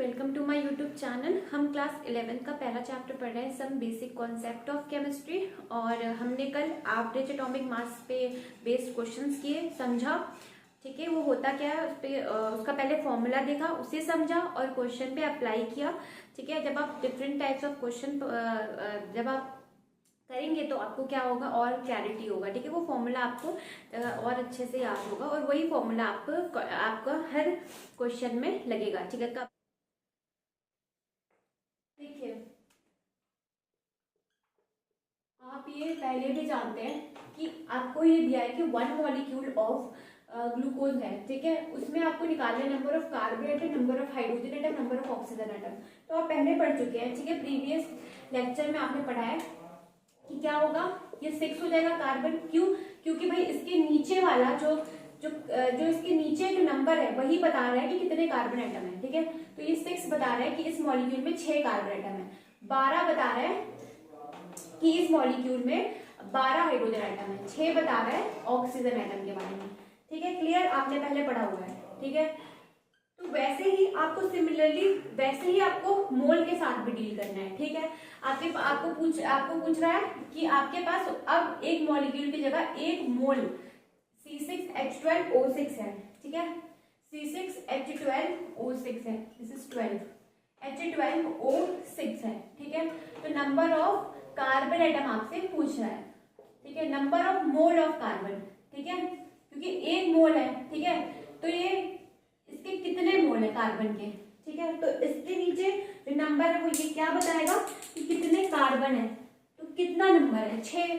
Welcome to my YouTube channel. हम class 11 का पहला चैप्टर पढ़ रहे हैं, some basic concept of chemistry. और हमने कल एवरेज एटॉमिक मास पे बेस्ड क्वेश्चंस किए, समझा। ठीक है, वो होता क्या है उस पे उसका पहले फॉर्मूला देखा, उसे समझा और क्वेश्चन पे अप्लाई किया। ठीक है, जब आप डिफरेंट टाइप्स ऑफ क्वेश्चन जब आप करेंगे तो आपको क्या होगा और क्लैरिटी होगा। ठीक है, वो फॉर्मूला आपको और अच्छे से याद होगा और वही फॉर्मूला आपका हर क्वेश्चन में लगेगा। ठीक है, देखिए आप ये पहले भी जानते हैं कि आपको ये दिया है कि 1 मॉलिक्यूल ऑफ ग्लूकोज है। ठीक है, उसमें आपको निकालना है number of carbon atom, number of hydrogen atom, number of oxygen atom. तो आप पहले पढ़ चुके हैं। ठीक है, प्रीवियस लेक्चर में आपने पढ़ा है कि क्या होगा, ये 6 हो जाएगा कार्बन। क्यों? क्योंकि भाई इसके नीचे वाला जो जो जो इसके नीचे जो नंबर है वही बता रहा है कि कितने कार्बन एटम है। ठीक है, तो ये 6 बता रहा है कि इस मॉलिक्यूल में 6 कार्बन एटम है। 12 बता रहा है कि इस मॉलिक्यूल में 12 हाइड्रोजन एटम है। 6 बता रहा है ऑक्सीजन एटम के बारे में। ठीक है, क्लियर? आपने पहले पढ़ा हुआ है। ठीक है, तो वैसे ही आपको सिमिलरली वैसे ही आपको मोल के साथ भी डील करना है। ठीक है, आपको पूछ रहा है कि आपके पास अब एक मॉलिक्यूल की जगह एक मोल C6H12O6 है। ठीक है, C6H12O6 है, दिस इज 12, H12O6 है। ठीक है, तो नंबर ऑफ कार्बन एटम आपसे पूछ रहा है। ठीक है, number of mole of carbon. ठीक है, क्योंकि एक मोल है। ठीक है, तो ये इसके कितने मोल है कार्बन के। ठीक है, तो इसके नीचे जो नंबर है वो ये क्या बताएगा कि कितने कार्बन है। तो कितना नंबर है? 6।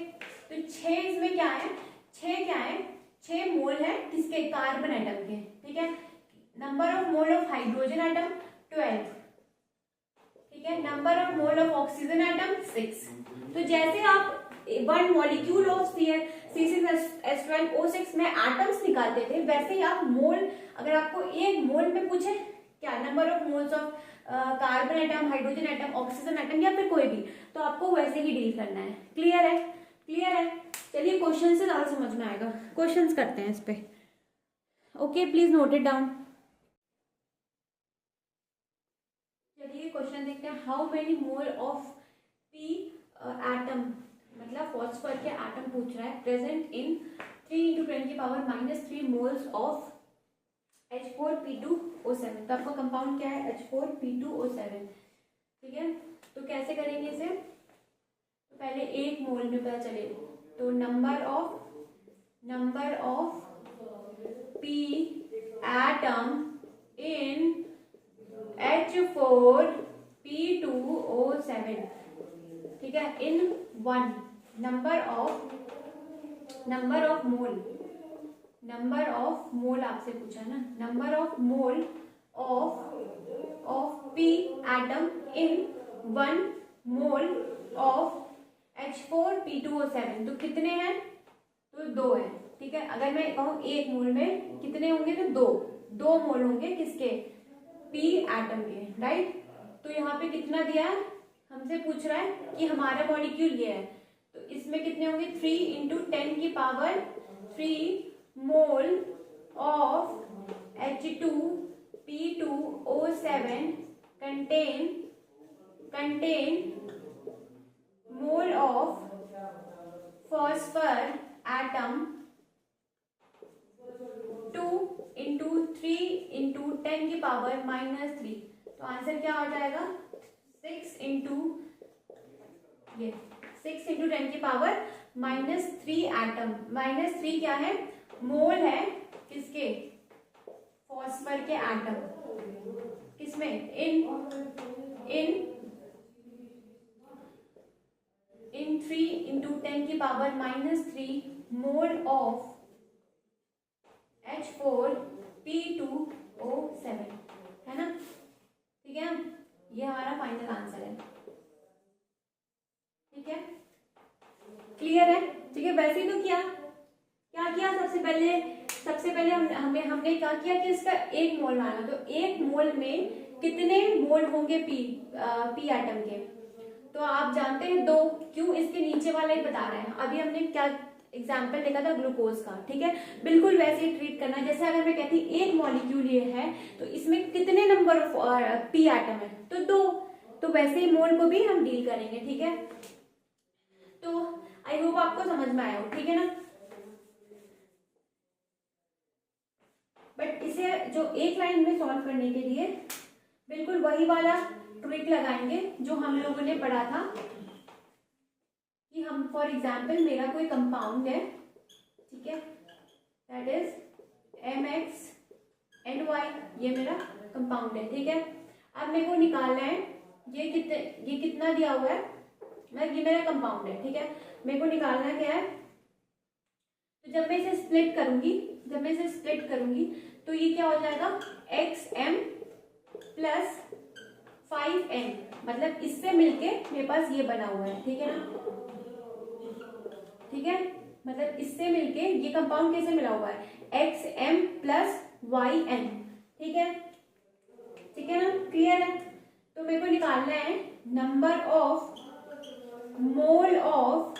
तो 6 इसमें क्या है? 6 क्या है? 6 मोल है किसके? कार्बन एटम के। ठीक है, number of mole of hydrogen atom 12। ठीक है, number of mole of oxygen atom 6। तो जैसे आप 1 मॉलिक्यूल ऑफ C6H12O6 में एटम्स निकालते थे, वैसे ही आप मोल, अगर आपको एक मोल में पूछे क्या number of moles of carbon atom, hydrogen atom, oxygen atom या फिर कोई भी, तो आपको वैसे ही डील करना है। क्लियर है? क्लियर है? चलिए क्वेश्चन से ज्यादा समझ में आएगा, क्वेश्चंस करते हैं इस पे। Okay, please note it down. चलिए क्वेश्चन देखते हैं। How many mole of P atom, मतलब फॉस्फर के एटम पूछ रहा है, present in 3 × 10⁻³ moles of H4P2O7। तो आपका कंपाउंड क्या है? H4P2O7। ठीक है, तो कैसे करेंगे इसे? तो पहले एक मोल में पता चले तो number of P atom in H4P2O7। ठीक है, इन 1 नंबर ऑफ मोल आपसे पूछा ना, number of mole of P atom in 1 mole of H4P2O7। तो कितने हैं? तो 2 है। ठीक है, अगर मैं कहूँ एक मोल में कितने होंगे तो 2 मोल होंगे किसके? P एटम के, राइट। तो यहाँ पे कितना दिया है? हमसे पूछ रहा है कि हमारा मॉलिक्यूल ये है, तो इसमें कितने होंगे? 3 × 10⁻³ मोल of H2P2O7 contain mole of phosphor atom 2 × 3 × 10⁻³ तो आंसर क्या हो जाएगा? 6 × 10⁻³ एटम। -3 क्या है? मोल है किसके? फॉस्फर के एटम। किसमें? इन 3 × 10⁻³ मोल ऑफ H4P2O7, है ना? ठीक है, ये हमारा फाइनल आंसर है। ठीक है, क्लियर है? ठीक है, वैसे ही तो क्या किया सबसे पहले हमने क्या किया कि इसका एक मोल माना। तो एक मोल में कितने मोल होंगे पी एटम के? तो आप जानते हैं 2। क्यों? इसके नीचे वाला ही बता रहे हैं। अभी हमने क्या एग्जाम्पल देखा था ग्लूकोज का, ठीक है। बिल्कुल वैसे ही ट्रीट करना, जैसे अगर मैं कहती एक मॉलिक्यूल ये है तो इसमें कितने नंबर ऑफ पी एटम है, तो 2। तो वैसे ही मोल को भी हम डील करेंगे, ठीक है। तो आई होप आपको समझ में आया हो, ठीक है ना। बट इसे जो एक लाइन में सॉल्व करने के लिए बिल्कुल वही वाला ट्रिक लगाएंगे जो हम लोगों ने पढ़ा था कि हम फॉर एग्जाम्पल मेरा कोई कंपाउंड है, ठीक है, दैट इज MXNY, ये मेरा कंपाउंड है, ठीक है। अब मेरे को निकालना है ये कितना दिया हुआ है, मतलब ये मेरा कंपाउंड है, ठीक है। मेरे को निकालना क्या है, तो जब मैं इसे स्प्लिट करूंगी तो ये क्या हो जाएगा, XM प्लस 5N, मतलब इससे मिलके मेरे पास ये बना हुआ है, ठीक है ना, ठीक है। मतलब इससे मिलके ये कंपाउंड कैसे मिला हुआ है, XM प्लस YN, ठीक है, ठीक है ना, क्लियर है। तो मेरे को निकालना है नंबर ऑफ मोल ऑफ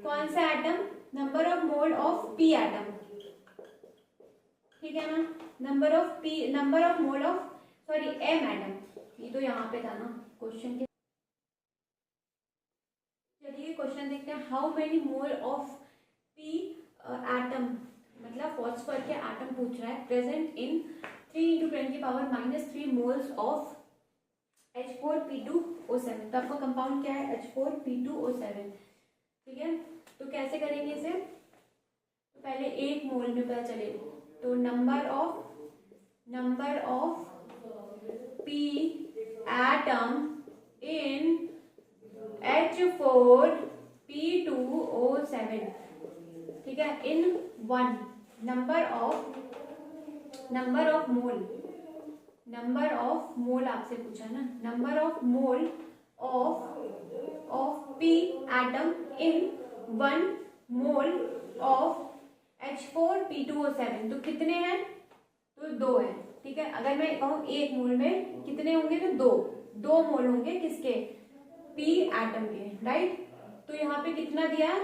कौन सा atom, number of mole of P atom, ठीक है ना, number of mole of sorry M atom, ये तो यहाँ पे था ना क्वेश्चन के। चलिए क्वेश्चन देखते हैं, how many mole of P atom, मतलब फॉस्फर के एटम पूछ रहा है, present in 3 × 10⁻³ moles of H4P2O7। तो आपका कंपाउंड क्या है, H4P2O7, ठीक है। तो कैसे करेंगे इसे, तो पहले एक मोल में पता चले, तो number of P atom in H4P2O7, ठीक है, इन 1 नंबर ऑफ मोल आपसे पूछा ना, number of mole of P atom in 1 mole of H4P2O7, तो कितने हैं, तो 2 है, ठीक है। अगर मैं कहूँ एक मोल में कितने होंगे, तो 2 मोल होंगे, किसके, पी एटम के, राइट। तो यहाँ पे कितना दिया है,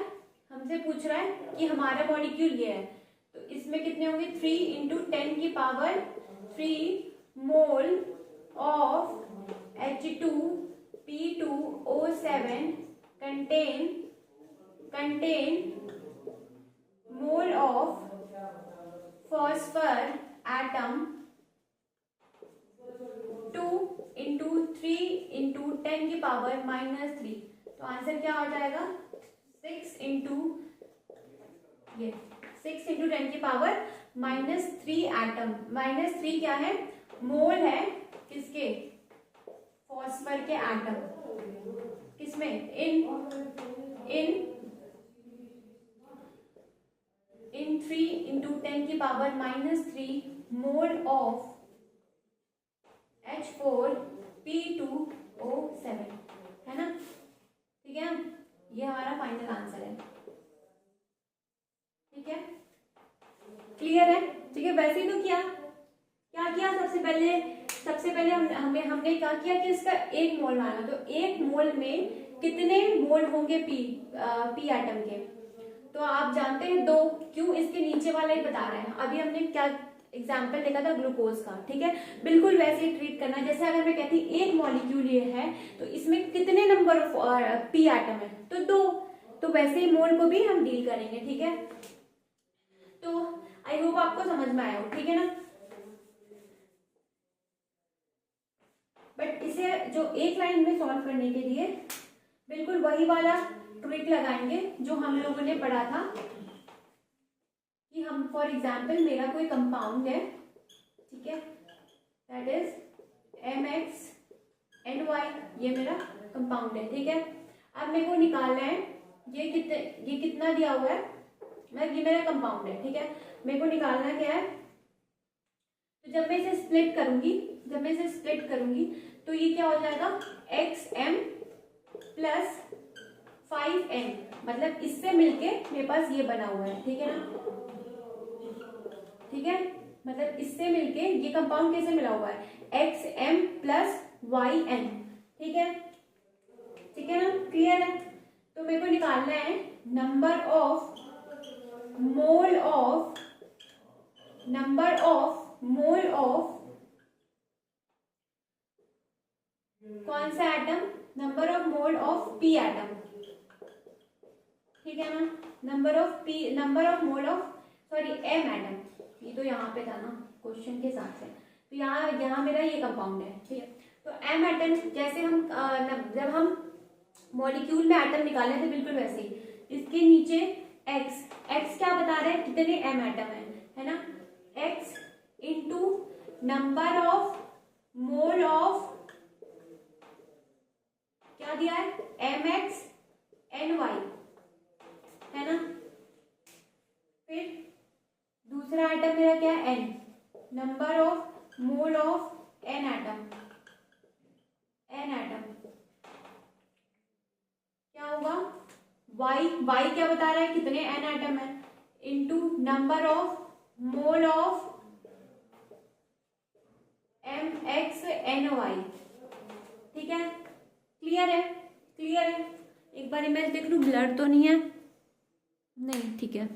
हमसे पूछ रहा है कि हमारा मॉलिक्यूल ये है, तो इसमें कितने होंगे, 3 × 10⁻³ मोल of H2P2O7 contain mole of phosphor atom 2 × 3 × 10⁻³ तो आंसर क्या हो जाएगा, 6 × 10⁻³ एटम। -3 क्या है, मोल है, किसके, फॉस्फर के एटम, किसमें, इन 3 × 10⁻³ मोल ऑफ H4P2O7, है ना, ठीक है। ये हमारा फाइनल आंसर है, ठीक है, क्लियर है, ठीक है। वैसे ही तो क्या किया, सबसे पहले हमने क्या किया कि इसका एक मोल माना, तो एक मोल में कितने मोल होंगे पी एटम के, तो आप जानते हैं 2, क्यों, इसके नीचे वाला ही बता रहा है। अभी हमने क्या एग्जाम्पल देखा था ग्लूकोज का, ठीक है। बिल्कुल वैसे ही ट्रीट करना, जैसे अगर मैं कहती एक मॉलिक्यूल ये है तो इसमें कितने नंबर ऑफ पी एटम है, तो 2। तो वैसे ही मोल को भी हम डील करेंगे, ठीक है। तो आई होप आपको समझ में आया हो, ठीक है ना। बट इसे जो एक लाइन में सॉल्व करने के लिए बिल्कुल वही वाला ट्रिक लगाएंगे जो हम लोगों ने पढ़ा था कि हम फॉर एग्जाम्पल मेरा कोई कंपाउंड है, ठीक है, दैट इज MXNY, ये मेरा कंपाउंड है, ठीक है। अब मेरे को निकालना है ये कितना दिया हुआ है, मतलब ये मेरा कंपाउंड है, ठीक है। मेरे को निकालना क्या है, तो जब मैं इसे स्प्लिट करूंगी तो ये क्या हो जाएगा, XM प्लस 5N, मतलब इससे मिलके मेरे पास ये बना हुआ है, ठीक है ना, ठीक है। मतलब इससे मिलके ये कंपाउंड कैसे मिला हुआ है, XM प्लस YN, ठीक है, ठीक है ना, क्लियर है। तो मेरे को निकालना है नंबर ऑफ मोल ऑफ कौन सा atom, number of mole of P atom, ठीक है ना, number of mole of sorry M atom, ये तो यहाँ पे था ना क्वेश्चन के हिसाब से, तो यहाँ मेरा ये कंपाउंड है, ठीक है। तो एम एटम जैसे हम जब हम मॉलिक्यूल में एटम निकाले थे बिल्कुल वैसे ही, इसके नीचे एक्स क्या बता रहे हैं कितने एम एटम है ना, x into number of mole of क्या दिया है एम एक्स एन वाई, है ना। फिर दूसरा आइटम मेरा क्या है N, number of mole of N atom क्या होगा वाई क्या बता रहा है कितने एन एटम है, into number of mole of M X N Y, ठीक है, क्लियर है। एक बार इमेज देख लूं, ब्लर तो नहीं है, नहीं, ठीक है,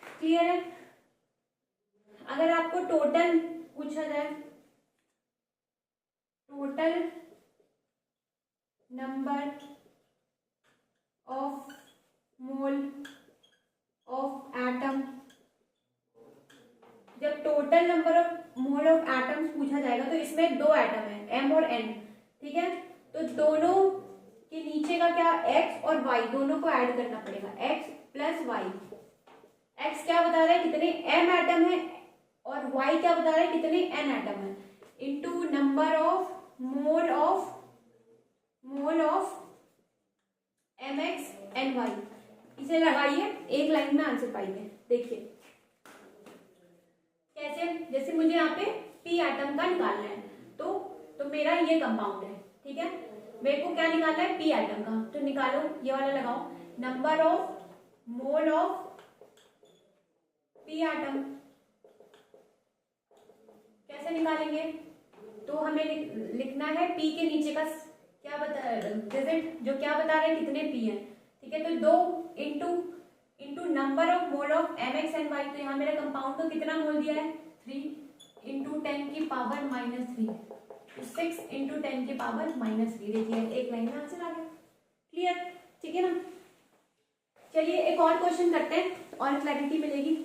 क्लियर है। अगर आपको टोटल पूछा जाए, total number of mole of atom, जब total number of mole of atoms पूछा जाएगा तो इसमें दो एटम है एम और एन, ठीक है। तो दोनों के नीचे का क्या एक्स और वाई दोनों को ऐड करना पड़ेगा, एक्स प्लस वाई। एक्स क्या बता रहा है कितने एम एटम है और वाई क्या बता रहा है कितने एन एटम है, into number of mole of M X N Y. इसे लगाइए, एक लाइन में आंसर पाइए। देखिए कैसे, जैसे मुझे यहाँ पे पी एटम का निकालना है, तो मेरा ये कंपाउंड है, ठीक है, मेरे को क्या निकालना है पी एटम का, तो निकालो, ये वाला लगाओ, number of mole of P atom कैसे निकालेंगे, तो हमें लिखना है पी के नीचे का क्या बता डिजिट जो क्या बता रहे हैं कितने पी है, ठीक है। तो 2 into number of mole of M X N Y, तो यहाँ मेरा कंपाउंड को कितना मोल दिया है 3 इंटू 10 की पावर -3, तो 6 इंटू 10 की पावर -3। देखिए एक लाइन में आंसर आ गया, क्लियर, ठीक है ना। चलिए एक और क्वेश्चन करते हैं और क्लैरिटी मिलेगी।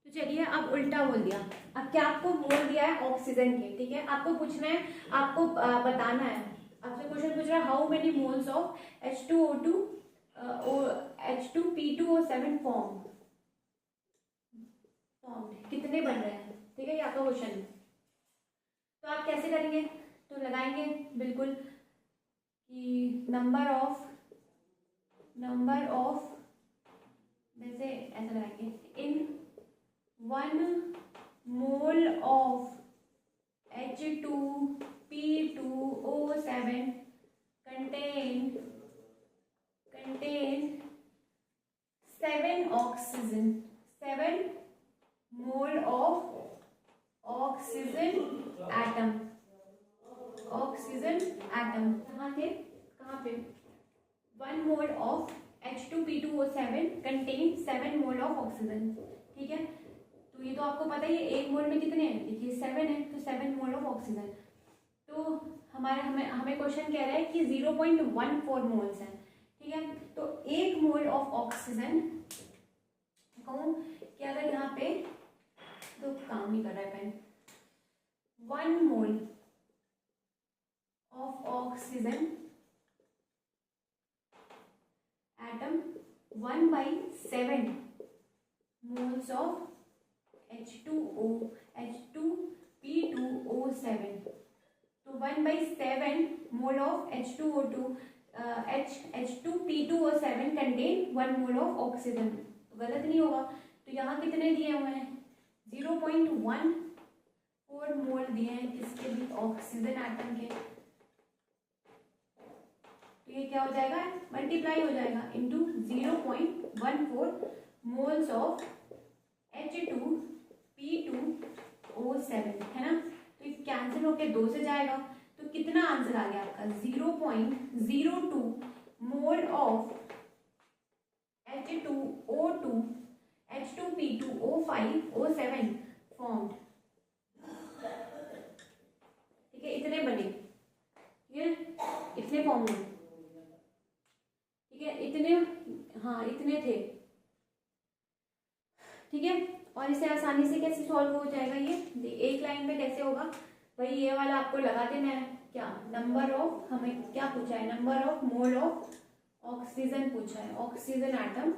चलिए अब उल्टा बोल दिया, अब क्या आपको बोल दिया है ऑक्सीजन के, ठीक है, आपको पूछना है, आपको बताना है, आपसे क्वेश्चन पूछ रहा है how many moles of H2O2 H2P2O7 form, कितने बन रहे हैं, ठीक है, ये आपका क्वेश्चन है। तो आप कैसे करेंगे, तो लगाएंगे बिल्कुल कि नंबर ऑफ जैसे ऐसा लगाएंगे, इन 1 mole of H2P2O7 contain 7 oxygen, 7 mole of oxygen atom, कहाँ पे 1 mole of H2P2O7 contain 7 mole of oxygen, ठीक है। तो ये तो आपको पता ही है, एक मोल में कितने हैं, देखिए 7 है, तो 7 मोल ऑफ ऑक्सीजन। तो हमें क्वेश्चन कह रहा है कि 0.14 मोल्स हैं, ठीक है। तो एक मोल ऑफ ऑक्सीजन को क्या अगर यहाँ पे तो काम नहीं कर रहा है pen, 1 mole of oxygen atom 1/7 moles of H2P2O7, तो 1/7 mole of H2P2O7 contain 1 mole of oxygen, तो गलत नहीं होगा। तो यहाँ कितने दिए हुए हैं 0.14 मोल दिए हैं किसके भी ऑक्सीजन एटम के, तो ये क्या हो जाएगा मल्टीप्लाई हो जाएगा into 0.14 moles of H2P2 O7 है ना, तो ये कैंसिल होके 2 से जाएगा, तो कितना आंसर आ गया आपका 0.02 mole of H2O2 H2P2O5O7 formed. ठीक है, इतने बने, ठीक है, इतने फॉर्म हुए, ठीक है, इतने, हाँ इतने थे, ठीक है। और इसे आसानी से कैसे सॉल्व हो जाएगा ये एक लाइन में कैसे होगा भाई, ये वाला आपको लगा देना है, क्या नंबर ऑफ, हमें क्या पूछा है, number of mole of oxygen पूछा है, ऑक्सीजन एटम,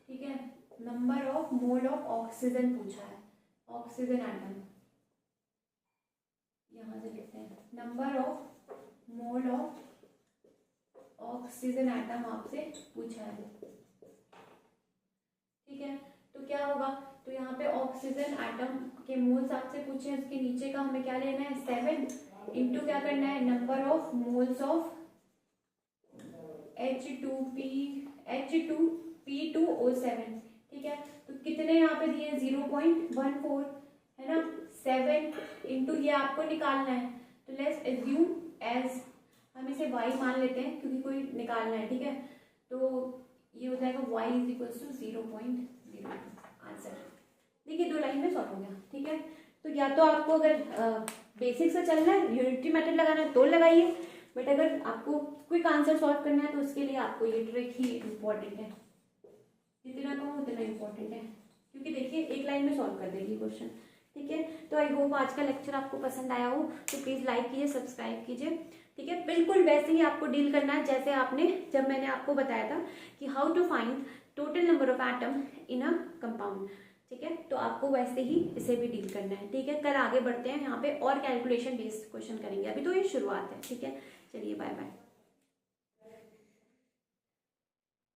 ठीक है, number of mole of oxygen पूछा है, ऑक्सीजन एटम, यहां से लिखते हैं number of mole of oxygen atom आपसे पूछा है, ठीक है। तो क्या होगा, तो यहाँ पे ऑक्सीजन एटम के मोल्स आपसे पूछे हैं, उसके नीचे का हमें क्या लेना है 7 इंटू क्या करना है number of moles of H2P2O7, ठीक है। तो कितने यहाँ पे दिए 0.14 है ना, 7 इंटू ये आपको निकालना है, तो लेट्स एज्यूम एज, हम इसे y मान लेते हैं क्योंकि कोई निकालना है, ठीक है। तो ये हो जाएगा y is equal to 0.02 answer. देखिए 2 लाइन में सॉल्व हो गया, ठीक है। तो या तो आपको अगर बेसिक से चलना है, यूनिटरी मेथड लगाना है तो लगाइए, बट अगर आपको क्विक आंसर सॉल्व करना है तो उसके लिए आपको ये ट्रिक ही इम्पोर्टेंट है, जितना कम उतना इम्पोर्टेंट है, क्योंकि देखिए 1 लाइन में सॉल्व कर देगी क्वेश्चन, ठीक है। तो आई होप आज का लेक्चर आपको पसंद आया हो, तो प्लीज़ लाइक कीजिए, सब्सक्राइब कीजिए, ठीक है। बिल्कुल वैसे ही आपको डील करना है जैसे आपने, जब मैंने आपको बताया था कि how to find total number of atom in a compound, ठीक है। तो आपको वैसे ही इसे भी डील करना है, ठीक है। कल आगे बढ़ते हैं, यहाँ पे और कैलकुलेशन बेस्ड क्वेश्चन करेंगे, अभी तो ये शुरुआत है, ठीक है। चलिए बाय बाय।